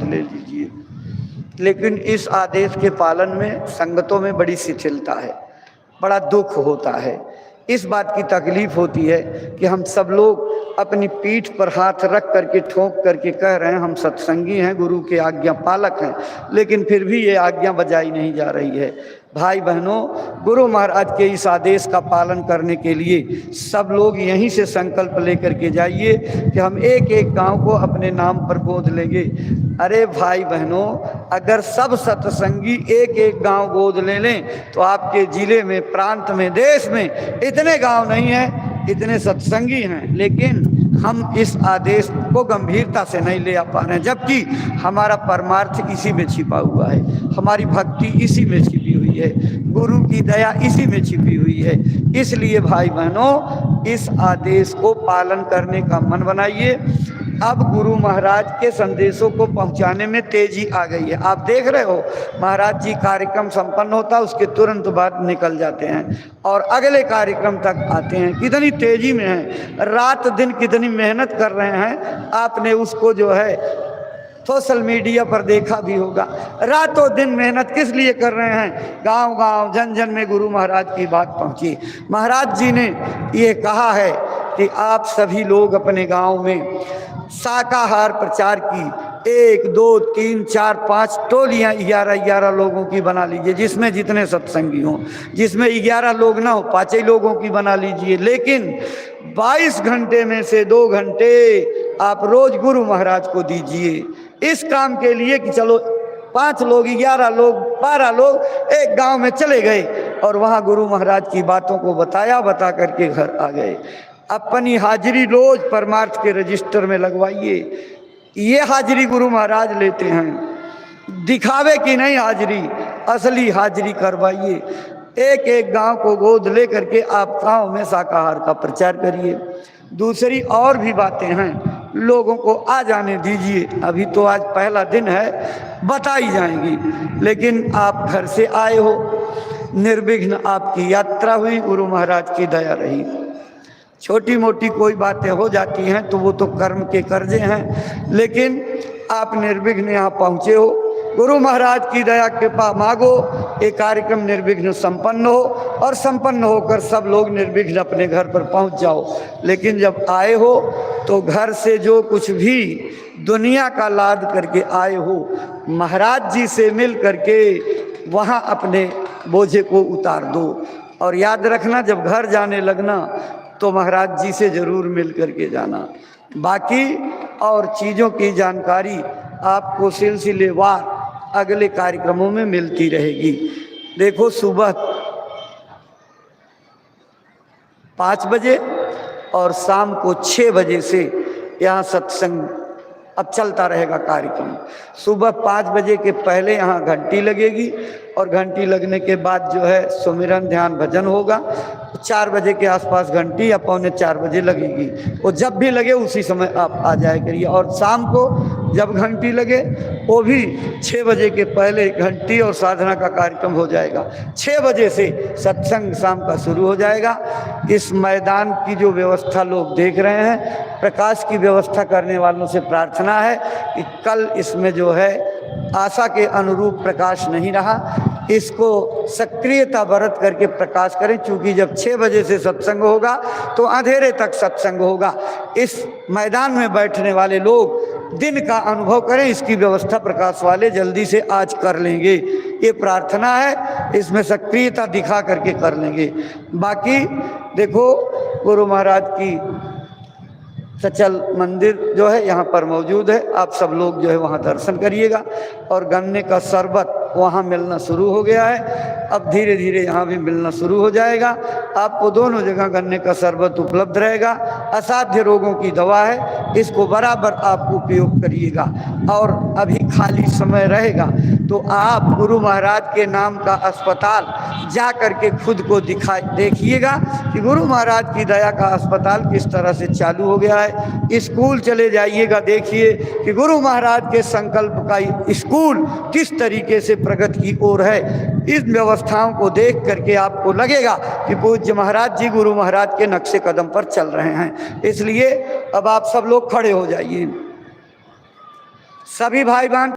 ले लीजिए। लेकिन इस आदेश के पालन में संगतों में बड़ी शिथिलता है, बड़ा दुख होता है। इस बात की तकलीफ होती है कि हम सब लोग अपनी पीठ पर हाथ रख करके ठोक करके कह रहे हैं हम सत्संगी हैं, गुरु के आज्ञा पालक हैं, लेकिन फिर भी ये आज्ञा बजाई नहीं जा रही है। भाई बहनों, गुरु महाराज के इस आदेश का पालन करने के लिए सब लोग यहीं से संकल्प लेकर के जाइए कि हम एक एक गांव को अपने नाम पर गोद लेंगे। अरे भाई बहनों, अगर सब सत्संगी एक एक गांव गोद ले लें तो आपके जिले में, प्रांत में, देश में इतने गांव नहीं हैं, इतने सत्संगी हैं, लेकिन हम इस आदेश को गंभीरता से नहीं ले आ पा रहे हैं, जबकि हमारा परमार्थ इसी में छिपा हुआ है, हमारी भक्ति इसी में छिपी हुई है, गुरु की दया इसी में छिपी हुई है। इसलिए भाई बहनों, इस आदेश को पालन करने का मन बनाइए। अब गुरु महाराज के संदेशों को पहुंचाने में तेजी आ गई है। आप देख रहे हो, महाराज जी कार्यक्रम संपन्न होता, उसके तुरंत बाद निकल जाते हैं और अगले कार्यक्रम तक आते हैं। कितनी तेजी में है, रात दिन कितनी मेहनत कर रहे हैं। आपने उसको जो है सोशल मीडिया पर देखा भी होगा, रातों दिन मेहनत किस लिए कर रहे हैं, गांव गांव जन जन में गुरु महाराज की बात पहुंची। महाराज जी ने ये कहा है कि आप सभी लोग अपने गांव में शाकाहार प्रचार की 1, 2, 3, 4, 5 टोलियां 11 लोगों की बना लीजिए, जिसमें जितने सत्संगी हों। जिसमें 11 लोग ना हो, 5 ही लोगों की बना लीजिए, लेकिन 22 घंटे में से 2 घंटे आप रोज गुरु महाराज को दीजिए इस काम के लिए कि चलो 5 लोग, 11 लोग, 12 लोग एक गांव में चले गए और वहां गुरु महाराज की बातों को बता करके घर आ गए। अपनी हाजिरी रोज परमार्थ के रजिस्टर में लगवाइए। ये हाजिरी गुरु महाराज लेते हैं, दिखावे की नहीं हाजिरी, असली हाजिरी करवाइए। एक एक गांव को गोद ले करके आप गांव में शाकाहार का प्रचार करिए। दूसरी और भी बातें हैं, लोगों को आ जाने दीजिए। अभी तो आज पहला दिन है, बताई जाएंगी, लेकिन आप घर से आए हो, निर्विघ्न आपकी यात्रा हुई, गुरु महाराज की दया रही। छोटी मोटी कोई बातें हो जाती हैं तो वो तो कर्म के कर्जे हैं, लेकिन आप निर्विघ्न यहाँ पहुँचे हो, गुरु महाराज की दया कृपा मांगो, ये कार्यक्रम निर्विघ्न संपन्न हो और संपन्न होकर सब लोग निर्विघ्न अपने घर पर पहुँच जाओ। लेकिन जब आए हो तो घर से जो कुछ भी दुनिया का लाद करके आए हो, महाराज जी से मिल करके वहाँ अपने बोझे को उतार दो। और याद रखना, जब घर जाने लगना तो महाराज जी से ज़रूर मिल करके जाना। बाकी और चीज़ों की जानकारी आपको सिलसिलेवार अगले कार्यक्रमों में मिलती रहेगी। देखो, सुबह 5 बजे और शाम को 6 बजे से यहाँ सत्संग अब चलता रहेगा कार्यक्रम। सुबह 5 बजे के पहले यहाँ घंटी लगेगी और घंटी लगने के बाद जो है सुमिरन ध्यान भजन होगा। 4 बजे के आसपास घंटी या 3:45 बजे लगेगी, वो जब भी लगे उसी समय आप आ जाया करिए। और शाम को जब घंटी लगे वो भी 6 बजे के पहले घंटी और साधना का कार्यक्रम हो जाएगा। 6 बजे से सत्संग शाम का शुरू हो जाएगा। इस मैदान की जो व्यवस्था लोग देख रहे हैं, प्रकाश की व्यवस्था करने वालों से प्रार्थना है कि कल इसमें जो है आशा के अनुरूप प्रकाश नहीं रहा, इसको सक्रियता बरत करके प्रकाश करें। चूँकि जब 6 बजे से सत्संग होगा तो अंधेरे तक सत्संग होगा। इस मैदान में बैठने वाले लोग दिन का अनुभव करें, इसकी व्यवस्था प्रकाश वाले जल्दी से आज कर लेंगे, ये प्रार्थना है। इसमें सक्रियता दिखा करके कर लेंगे। बाकी देखो, गुरु महाराज की सचल मंदिर जो है यहाँ पर मौजूद है, आप सब लोग जो है वहाँ दर्शन करिएगा। और गन्ने का शरबत वहाँ मिलना शुरू हो गया है, अब धीरे धीरे यहाँ भी मिलना शुरू हो जाएगा। आपको दोनों जगह गन्ने का शरबत उपलब्ध रहेगा। असाध्य रोगों की दवा है, इसको बराबर आप उपयोग करिएगा। और अभी खाली समय रहेगा तो आप गुरु महाराज के नाम का अस्पताल जा करके खुद को देखिएगा कि गुरु महाराज की दया का अस्पताल किस तरह से चालू हो गया है। स्कूल चले जाइएगा, देखिए कि गुरु महाराज के संकल्प का स्कूल किस तरीके से प्रगति की ओर है। इस व्यवस्थाओं को देख करके आपको लगेगा कि पूज्य महाराज जी गुरु महाराज के नक्शे कदम पर चल रहे हैं। इसलिए अब आप सब लोग खड़े हो जाइए, सभी भाई बहन।